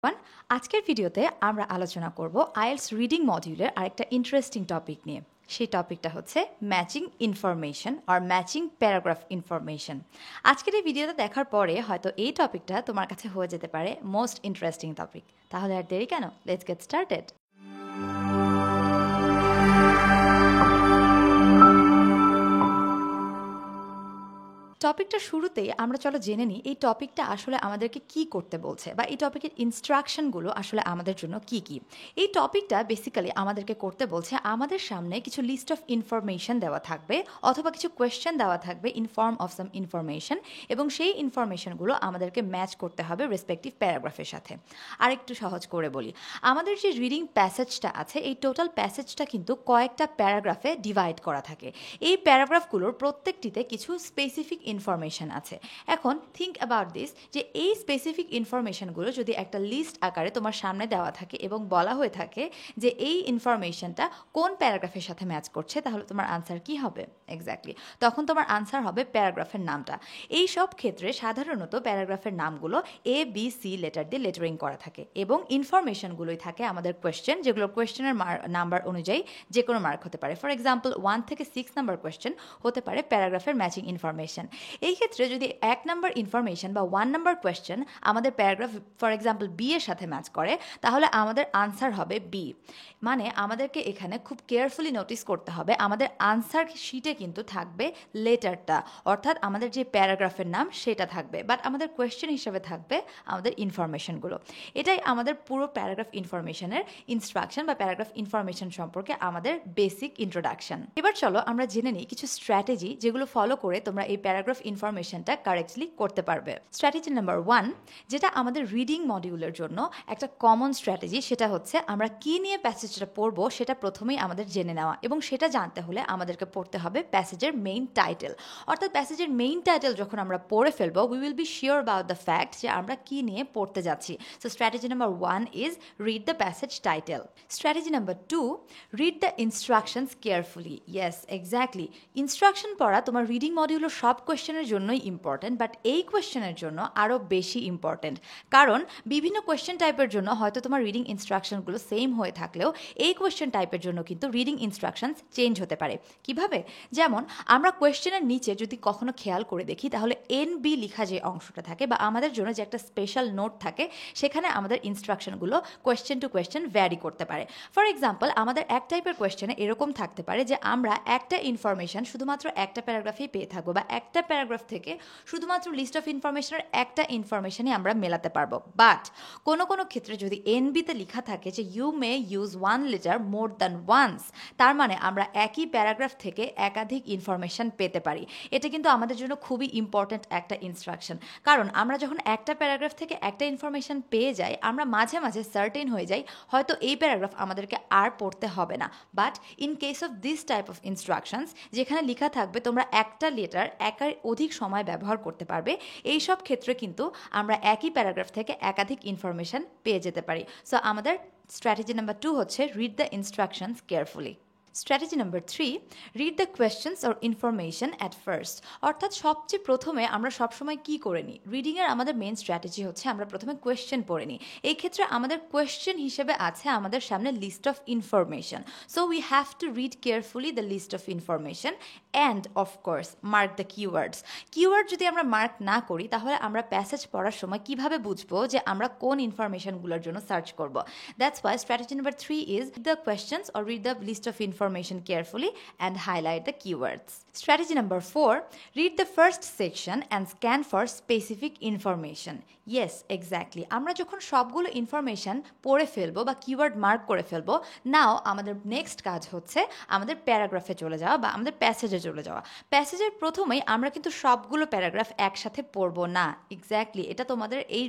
Everyone, আজকের ভিডিওতে আমরা আলোচনা করব আইএলটিএস রিডিং মডিউলের আরেকটা ইন্টারেস্টিং টপিক নিয়ে। সেই টপিকটা হচ্ছে matching information or matching paragraph information. আজকের এই ভিডিওটা দেখার পরে হয়তো এই টপিকটা তোমার কাছে হয়ে যেতে পারে মোস্ট ইন্টারেস্টিং টপিক। তাহলে আর দেরি কেন, লেটস গেট স্টার্টেড। টপিকটা শুরুতেই আমরা চলো জেনে নিই এই টপিকটা আসলে আমাদেরকে কি করতে বলছে বা এই টপিকের ইনস্ট্রাকশনগুলো আসলে আমাদের জন্য কি কি। এই টপিকটা বেসিক্যালি আমাদেরকে করতে বলছে আমাদের সামনে কিছু লিস্ট অফ ইনফরমেশন দেওয়া থাকবে অথবা কিছু কোয়েশ্চেন দেওয়া থাকবে in form of some information, এবং সেই ইনফরমেশনগুলো আমাদেরকে ম্যাচ করতে হবে রেসপেক্টিভ প্যারাগ্রাফের সাথে। আর একটু সহজ করে বলি, আমাদের যে রিডিং প্যাসেজটা আছে এই টোটাল প্যাসেজটা কিন্তু কয়েকটা প্যারাগ্রাফে ডিভাইড করা থাকে। এই প্যারাগ্রাফগুলোর প্রত্যেকটিতে কিছু স্পেসিফিক ইনফরমেশন আছে। এখন থিঙ্ক অ্যাবাউট দিস, যে এই স্পেসিফিক ইনফরমেশনগুলো যদি একটা লিস্ট আকারে তোমার সামনে দেওয়া থাকে এবং বলা হয়ে থাকে যে এই ইনফরমেশনটা কোন প্যারাগ্রাফের সাথে ম্যাচ করছে, তাহলে তোমার আনসার কি হবে? এক্স্যাক্টলি, তখন তোমার আনসার হবে প্যারাগ্রাফের নামটা। এই সব ক্ষেত্রে সাধারণত প্যারাগ্রাফের নামগুলো ABC লেটার দিয়ে লেটারিং করা থাকে এবং ইনফরমেশনগুলোই থাকে আমাদের কোয়েশ্চেন, যেগুলো কোয়েশ্চেনের নাম্বার অনুযায়ী যে কোনো মার্ক হতে পারে। ফর এক্সাম্পল 1 থেকে 6 নাম্বার কোয়েশ্চেন হতে পারে প্যারাগ্রাফের ম্যাচিং ইনফরমেশন। এই ক্ষেত্রে যদি 1 নাম্বার ইনফরমেশন বা 1 নাম্বার কোয়েশ্চেন আমাদের প্যারাগ্রাফ ফর এক্সাম্পল বি এর সাথে ম্যাচ করে, তাহলে আমাদের আনসার হবে বি। মানে আমাদেরকে এখানে খুব কেয়ারফুলি নোটিস করতে হবে আমাদের আনসার শিটে কিন্তু থাকবে লেটারটা, অর্থাৎ আমাদের যে প্যারাগ্রাফের নাম সেটা থাকবে, বাট আমাদের কোয়েশ্চেন হিসেবে থাকবে আমাদের ইনফরমেশনগুলো। এটাই আমাদের পুরো প্যারাগ্রাফ ইনফরমেশনের ইনস্ট্রাকশন বা প্যারাগ্রাফ ইনফরমেশন সম্পর্কে আমাদের বেসিক ইন্ট্রোডাকশন। এবার চলো আমরা জেনে নিই কিছু স্ট্র্যাটেজি যেগুলো ফলো করে তোমরা এই প্যারাগ্রাফ ইনফরমেশনটা কারেক্টলি করতে পারবে। স্ট্র্যাটেজি নাম্বার 1, যেটা আমাদের রিডিং মডিউলের জন্য একটা কমন স্ট্র্যাটেজি, সেটা হচ্ছে আমরা কি নিয়ে প্যাসেজটা পড়বো সেটা প্রথমেই আমাদের জেনে নেওয়া, এবং সেটা জানতে হলে আমাদেরকে পড়তে হবে প্যাসেজের মেইন টাইটেল। অর্থাৎ প্যাসেজের মেইন টাইটেল যখন আমরা পড়ে ফেলবো, we will be sure about the fact যে আমরা কি নিয়ে পড়তে যাচ্ছি। So strategy number 1 is read the passage title. Strategy number 2, read the instructions carefully. Yes, exactly, instruction পড়া তোমার রিডিং মডিউলের সব কোয়েশ্চেনের জন্যই ইম্পর্টেন্ট, বাট এই কোয়েশ্চেনের জন্য আরও বেশি ইম্পর্টেন্ট, কারণ বিভিন্ন কোয়েশ্চেন টাইপের জন্য হয়তো তোমার রিডিং ইনস্ট্রাকশনগুলো সেম হয়ে থাকলেও এই কোয়েশ্চেন টাইপের জন্য কিন্তু রিডিং ইনস্ট্রাকশনস চেঞ্জ হতে পারে। কিভাবে? যেমন আমরা কোয়েশ্চেনের নিচে যদি কখনো খেয়াল করে দেখি, তাহলে NB লেখা যে অংশটা থাকে বা আমাদের জন্য যে একটা স্পেশাল নোট থাকে, সেখানে আমাদের ইনস্ট্রাকশনগুলো কোয়েশ্চেন টু কোয়েশ্চেন ভ্যারি করতে পারে। ফর এক্সাম্পল, আমাদের এক টাইপের কোয়েশ্চেনে এরকম থাকতে পারে যে আমরা একটা ইনফরমেশন শুধুমাত্র একটা প্যারাগ্রাফেই পেয়ে থাকবো, বা একটা প্যারাগ্রাফ থেকে শুধুমাত্র লিস্ট অফ ইনফরমেশনের একটা ইনফরমেশনই আমরা মেলাতে পারবো। বাট কোনো কোনো ক্ষেত্রে যদি NBতে লেখা থাকে যে you may use 1 litre more than once, তার মানে আমরা একই প্যারাগ্রাফ থেকে একাধিক ইনফরমেশন পেতে পারি। এটা কিন্তু আমাদের জন্য খুবই ইম্পর্ট্যান্ট একটা ইনস্ট্রাকশন, কারণ আমরা যখন একটা প্যারাগ্রাফ থেকে একটা ইনফরমেশন পেয়ে যাই, আমরা মাঝে মাঝে সার্টেন হয়ে যাই হয়তো এই প্যারাগ্রাফ আমাদেরকে আর পড়তে হবে না। But in case of this type of instructions, যেখানে লেখা থাকবে তোমরা একটা লেটার একার অধিক সময় ব্যবহার করতে পারবে, এই সব ক্ষেত্রে কিন্তু আমরা একই প্যারাগ্রাফ থেকে একাধিক ইনফরমেশন পেয়ে যেতে পারি। সো আমাদের স্ট্র্যাটেজি নাম্বার 2 হচ্ছে read the instructions carefully. Strategy number 3, read the questions or information at first. অর্থাৎ সবচেয়ে প্রথমে আমরা সবসময় কী করে নিই, রিডিংয়ের আমাদের মেন স্ট্র্যাটেজি হচ্ছে আমরা প্রথমে কোয়েশ্চেন পড়ে নিই। এই ক্ষেত্রে আমাদের কোয়েশ্চেন হিসেবে আছে আমাদের সামনে list of information. So we have to read carefully the list of information and of course mark the keywords. Keyword যদি আমরা মার্ক না করি, তাহলে আমরা প্যাসেজ পড়ার সময় কিভাবে বুঝবো যে আমরা কোন ইনফরমেশনগুলোর জন্য সার্চ করব? That's why strategy number 3 is the questions or read the list of information carefully and highlight the keywords. Strategy number 4, read the first section and scan for specific information. Yes, exactly. আমরা যখন সবগুলো information পড়ে ফেলবো বা keyword mark করে ফেলবো, নাও আমাদের next কাজ হচ্ছে আমাদের প্যারাগ্রাফে চলে যাওয়া বা আমাদের প্যাসেজে চলে যাওয়া। প্যাসেজের প্রথমেই আমরা কিন্তু সবগুলো প্যারাগ্রাফ একসাথে পড়বো না। এক্স্যাক্টলি, এটা তোমাদের এই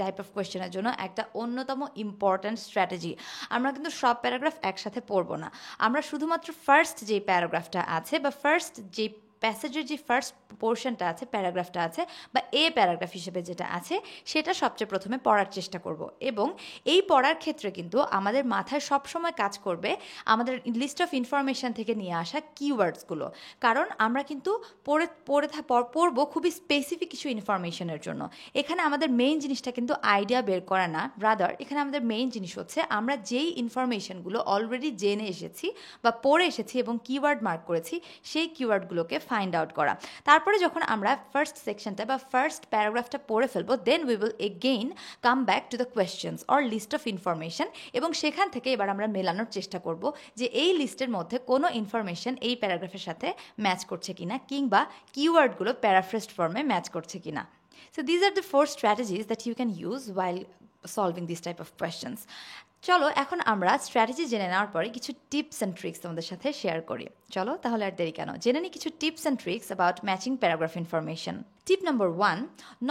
টাইপ অফ কোয়েশ্চেনের জন্য একটা অন্যতম ইম্পর্ট্যান্ট স্ট্র্যাটেজি। আমরা কিন্তু সব প্যারাগ্রাফ একসাথে পড়বো না, আমরা শুধুমাত্র ফার্স্ট যে প্যারাগ্রাফটা আছে বা ফার্স্ট যে প্যাসেজের যে ফার্স্ট পোর্শনটা আছে, প্যারাগ্রাফটা আছে বা এ প্যারাগ্রাফ হিসেবে যেটা আছে, সেটা সবচেয়ে প্রথমে পড়ার চেষ্টা করব। এবং এই পড়ার ক্ষেত্রে কিন্তু আমাদের মাথায় সবসময় কাজ করবে আমাদের লিস্ট অফ ইনফরমেশন থেকে নিয়ে আসা কিওয়ার্ডসগুলো। কারণ আমরা কিন্তু পড়বো খুবই স্পেসিফিক কিছু ইনফরমেশনের জন্য। এখানে আমাদের মেইন জিনিসটা কিন্তু আইডিয়া বের করা না, রাদার এখানে আমাদের মেইন জিনিস হচ্ছে আমরা যেই ইনফরমেশনগুলো অলরেডি জেনে এসেছি বা পড়ে এসেছি এবং কিওয়ার্ড মার্ক করেছি, সেই কিওয়ার্ডগুলোকে ফাইন্ড আউট করা। তারপরে যখন আমরা ফার্স্ট সেকশনটা বা ফার্স্ট প্যারাগ্রাফটা পড়ে ফেলবো, then we will again come back to the questions or list of information, এবং সেখান থেকে এবার আমরা মেলানোর চেষ্টা করব যে এই লিস্টের মধ্যে কোনো ইনফরমেশন এই প্যারাগ্রাফের সাথে ম্যাচ করছে কিনা, কিংবা কিওয়ার্ডগুলো প্যারাফ্রেজড ফর্মে ম্যাচ করছে কিনা। So these are the 4 strategies that you can use while solving these type of questions. চলো এখন আমরা স্ট্র্যাটেজি জেনে নেওয়ার পরে কিছু টিপস অ্যান্ড ট্রিক্স তোমাদের সাথে শেয়ার করি। চলো তাহলে আর দেরি কেন, জেনে নিই কিছু tips and tricks about matching paragraph information. Tip number 1,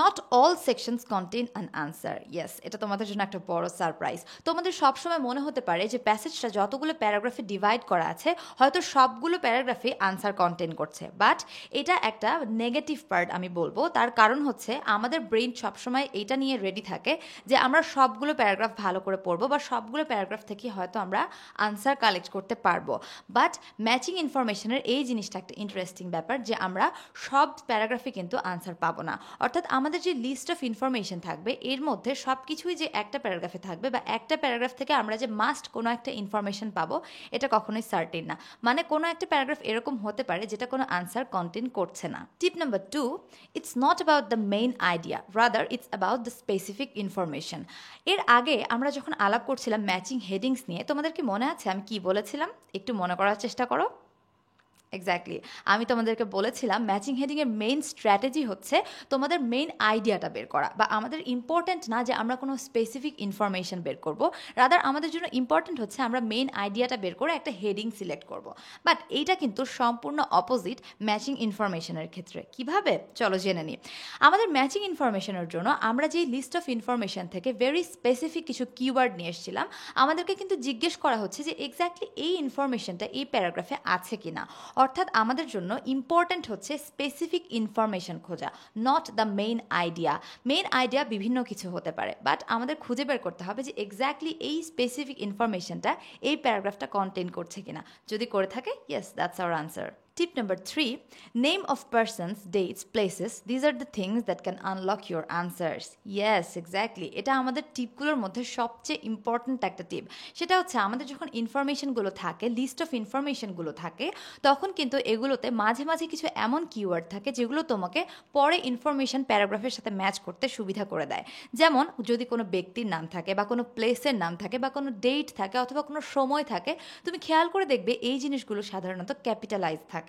not all sections contain an answer. Yes, এটা তোমাদের জন্য একটা বড় সারপ্রাইজ। তোমাদের সবসময় মনে হতে পারে যে প্যাসেজটা যতগুলো প্যারাগ্রাফে ডিভাইড করা আছে হয়তো সবগুলো প্যারাগ্রাফে আনসার কন্টেইন করছে, বাট এটা একটা নেগেটিভ পার্ট আমি বলবো। তার কারণ হচ্ছে আমাদের ব্রেইন সবসময় এটা নিয়ে রেডি থাকে যে আমরা সবগুলো প্যারাগ্রাফ ভালো করে পড়বো বা সবগুলো প্যারাগ্রাফ থেকে হয়তো আমরা আনসার কালেক্ট করতে পারবো। বাট ম্যাচিং ইনফরমেশনের এই জিনিসটা একটা ইন্টারেস্টিং ব্যাপার যে আমরা সব প্যারাগ্রাফে কিন্তু আনসার পাবো না। অর্থাৎ আমাদের যে লিস্ট অফ ইনফরমেশন থাকবে এর মধ্যে সব কিছুই যে একটা প্যারাগ্রাফে থাকবে বা একটা প্যারাগ্রাফ থেকে আমরা যে মাস্ট কোনো একটা ইনফরমেশন পাবো, এটা কখনোই সার্টেন না। মানে কোনো একটা প্যারাগ্রাফ এরকম হতে পারে যেটা কোনো আনসার কন্টেন করছে না। টিপ number 2, it's not about the main idea, rather it's about the specific information. এর আগে আমরা যখন আলাপ করছিলাম ম্যাচিং হেডিংস নিয়ে, তোমাদের কি মনে আছে আমি কি বলেছিলাম? একটু মনে করার চেষ্টা করো। এক্স্যাক্টলি, আমি তোমাদেরকে বলেছিলাম ম্যাচিং হেডিংয়ের মেইন স্ট্র্যাটেজি হচ্ছে তোমাদের মেইন আইডিয়াটা বের করা। বা আমাদের ইম্পর্ট্যান্ট না যে আমরা কোনো স্পেসিফিক ইনফরমেশন বের করব, রাদার আমাদের জন্য ইম্পর্ট্যান্ট হচ্ছে আমরা মেইন আইডিয়াটা বের করে একটা হেডিং সিলেক্ট করব। বাট এইটা কিন্তু সম্পূর্ণ অপোজিট ম্যাচিং ইনফরমেশনের ক্ষেত্রে। কিভাবে? চলো জেনে নিই। আমাদের ম্যাচিং ইনফরমেশনের জন্য আমরা যেই লিস্ট অফ ইনফরমেশন থেকে ভেরি স্পেসিফিক কিছু কিওয়ার্ড নিয়ে এসেছিলাম, আমাদেরকে কিন্তু জিজ্ঞেস করা হচ্ছে যে এক্স্যাক্টলি এই ইনফরমেশনটা এই প্যারাগ্রাফে আছে কিনা। অর্থাৎ আমাদের জন্য ইম্পর্ট্যান্ট হচ্ছে স্পেসিফিক ইনফরমেশন খোঁজা, not the main idea. Main idea বিভিন্ন কিছু হতে পারে, বাট আমাদের খুঁজে বের করতে হবে যে এক্স্যাক্টলি এই স্পেসিফিক ইনফরমেশনটা এই প্যারাগ্রাফটা কন্টেইন করছে কিনা। যদি করে থাকে, yes, that's our answer. Tip number 3, name of persons, dates, places. These are the things that can unlock your answers. Yes, exactly. এটা আমাদের টিপগুলোর মধ্যে সবচেয়ে ইম্পর্ট্যান্ট একটা টিপ। সেটা হচ্ছে আমাদের যখন ইনফরমেশনগুলো থাকে, লিস্ট অফ ইনফরমেশনগুলো থাকে, তখন কিন্তু এগুলোতে মাঝে মাঝে কিছু এমন কিওয়ার্ড থাকে যেগুলো তোমাকে পরে ইনফরমেশন প্যারাগ্রাফের সাথে ম্যাচ করতে সুবিধা করে দেয়। যেমন যদি কোনো ব্যক্তির নাম থাকে বা কোনো প্লেসের নাম থাকে বা কোনো ডেট থাকে অথবা কোনো সময় থাকে, তুমি খেয়াল করে দেখবে এই জিনিসগুলো সাধারণত ক্যাপিটালাইজ থাকে।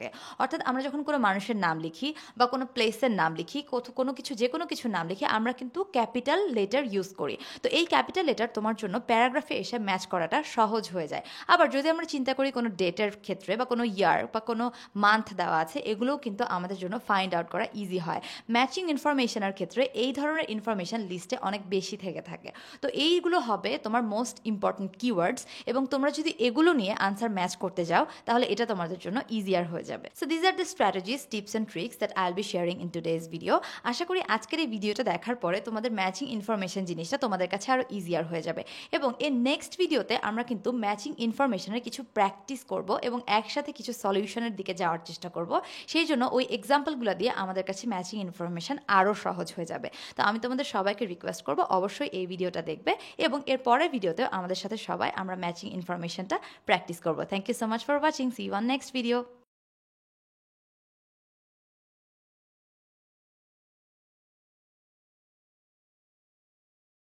অর্থাৎ আমরা যখন কোনো মানুষের নাম লিখি বা কোনো প্লেসের নাম লিখি, কোনো কিছু যে কোনো কিছুর নাম লিখি, আমরা কিন্তু ক্যাপিটাল লেটার ইউজ করি। তো এই ক্যাপিটাল লেটার তোমার জন্য প্যারাগ্রাফে এসে ম্যাচ করাটা সহজ হয়ে যায়। আবার যদি আমরা চিন্তা করি কোনো ডেটের ক্ষেত্রে বা কোনো ইয়ার বা কোনো মান্থ দেওয়া আছে, এগুলোও কিন্তু আমাদের জন্য ফাইন্ড আউট করা ইজি হয়। ম্যাচিং ইনফরমেশনের ক্ষেত্রে এই ধরনের ইনফরমেশন লিস্টে অনেক বেশি থেকে থাকে। তো এইগুলো হবে তোমার মোস্ট ইম্পর্ট্যান্ট কিওয়ার্ডস, এবং তোমরা যদি এগুলো নিয়ে আনসার ম্যাচ করতে যাও তাহলে এটা তোমাদের জন্য ইজিয়ার হয়ে যাবে। So these are the strategies, tips and tricks that I'll be sharing in today's video. আশা করি আজকের এই ভিডিওটা দেখার পরে তোমাদের ম্যাচিং ইনফরমেশন জিনিসটা তোমাদের কাছে আরো ইজিয়ার হয়ে যাবে। এবং এর নেক্সট ভিডিওতে আমরা কিন্তু ম্যাচিং ইনফরমেশনের কিছু প্র্যাকটিস করব এবং একসাথে কিছু সলিউশনের দিকে যাওয়ার চেষ্টা করব। সেই জন্য ওই এক্সাম্পলগুলো দিয়ে আমাদের কাছে ম্যাচিং ইনফরমেশন আরও সহজ হয়ে যাবে। তো আমি তোমাদের সবাইকে রিকোয়েস্ট করব অবশ্যই এই ভিডিওটা দেখবে এবং এর পরের ভিডিওতে আমাদের সাথে সবাই আমরা ম্যাচিং ইনফরমেশনটা প্র্যাকটিস করব। Thank you so much for watching. See you on next video.